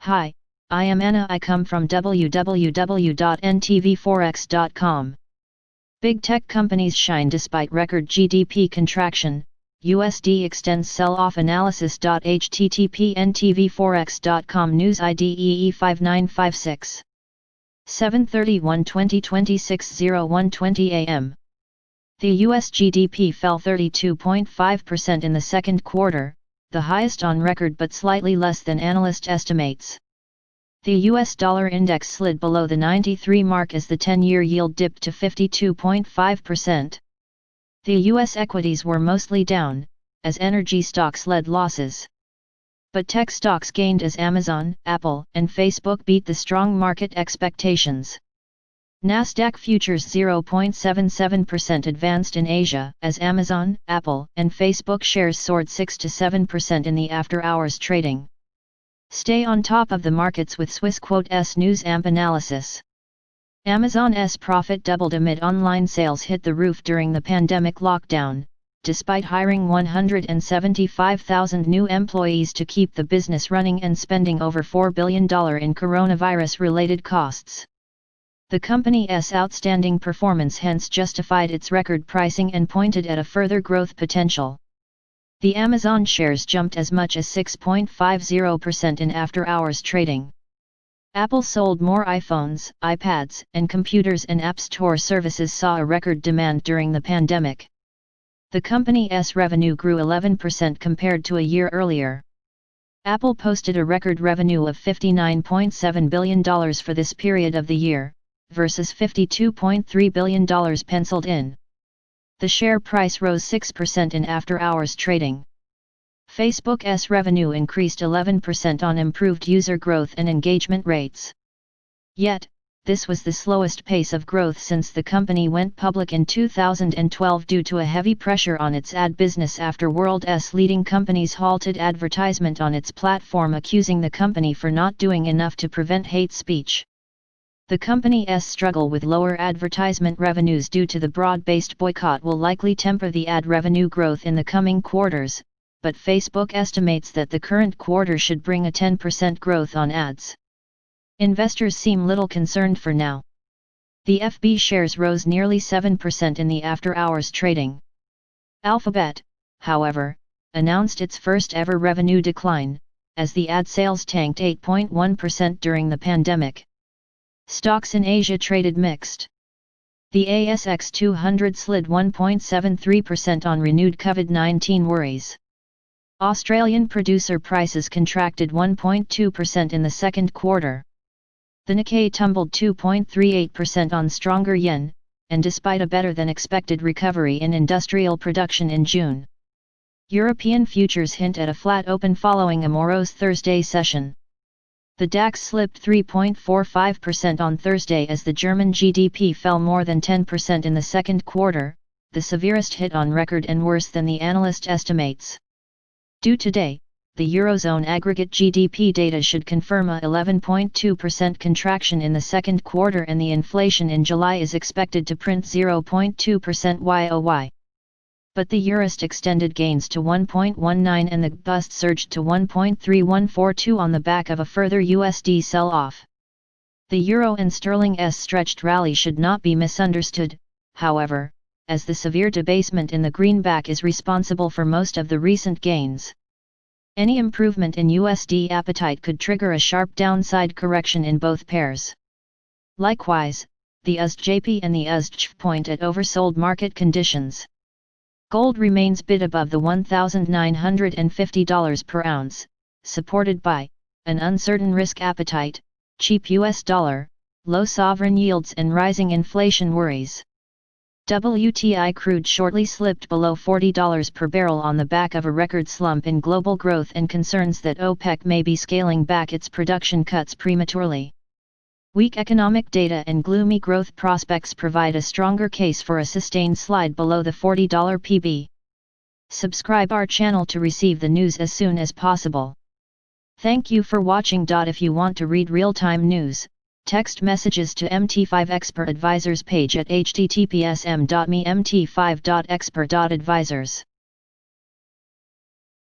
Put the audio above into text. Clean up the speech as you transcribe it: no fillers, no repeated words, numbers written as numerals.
Hi, I am Anna. I come from www.ntvforex.com. Big tech companies shine despite record GDP contraction. USD extends sell-off analysis. http ntvforex.com News IDEE 5956 7/31/2026 01:20 am. The US GDP fell 32.5% in the second quarter, the highest on record but slightly less than analyst estimates. The US dollar index slid below the 93 mark as the 10-year yield dipped to 52.5%. The US equities were mostly down, as energy stocks led losses. But tech stocks gained as Amazon, Apple, and Facebook beat the strong market expectations. Nasdaq futures 0.77% advanced in Asia as Amazon, Apple, and Facebook shares soared 6 to 7% in the after-hours trading. Stay on top of the markets with Swissquote's News Amp analysis. Amazon's profit doubled amid online sales hit the roof during the pandemic lockdown, despite hiring 175,000 new employees to keep the business running and spending over $4 billion in coronavirus-related costs. The company's outstanding performance hence justified its record pricing and pointed at a further growth potential. The Amazon shares jumped as much as 6.50% in after-hours trading. Apple sold more iPhones, iPads, and computers, and App Store services saw a record demand during the pandemic. The company's revenue grew 11% compared to a year earlier. Apple posted a record revenue of $59.7 billion for this period of the year, versus $52.3 billion penciled in. The share price rose 6% in after-hours trading. Facebook's revenue increased 11% on improved user growth and engagement rates. Yet, this was the slowest pace of growth since the company went public in 2012 due to a heavy pressure on its ad business after world's leading companies halted advertisement on its platform, accusing the company for not doing enough to prevent hate speech. The company's struggle with lower advertisement revenues due to the broad-based boycott will likely temper the ad revenue growth in the coming quarters, but Facebook estimates that the current quarter should bring a 10% growth on ads. Investors seem little concerned for now. The FB shares rose nearly 7% in the after-hours trading. Alphabet, however, announced its first-ever revenue decline, as the ad sales tanked 8.1% during the pandemic. Stocks in Asia traded mixed. The ASX 200 slid 1.73% on renewed COVID-19 worries. Australian producer prices contracted 1.2% in the second quarter. The Nikkei tumbled 2.38% on stronger yen, and despite a better-than-expected recovery in industrial production in June. European futures hint at a flat open following a morose Thursday session. The DAX slipped 3.45% on Thursday as the German GDP fell more than 10% in the second quarter, the severest hit on record and worse than the analyst estimates. Due today, the Eurozone aggregate GDP data should confirm a 11.2% contraction in the second quarter, and the inflation in July is expected to print 0.2% YoY. But the Eurist extended gains to 1.19 and the bust surged to 1.3142 on the back of a further USD sell-off. The Euro and Sterling's stretched rally should not be misunderstood, however, as the severe debasement in the greenback is responsible for most of the recent gains. Any improvement in USD appetite could trigger a sharp downside correction in both pairs. Likewise, the USD-JP and the USD-CHF point at oversold market conditions. Gold remains bid above the $1,950 per ounce, supported by an uncertain risk appetite, cheap US dollar, low sovereign yields, and rising inflation worries. WTI crude shortly slipped below $40 per barrel on the back of a record slump in global growth and concerns that OPEC may be scaling back its production cuts prematurely. Weak economic data and gloomy growth prospects provide a stronger case for a sustained slide below the $40 PB. Subscribe our channel to receive the news as soon as possible. Thank you for watching. If you want to read real-time news, text messages to MT5 Expert Advisors page at https://mt5.expert.advisors.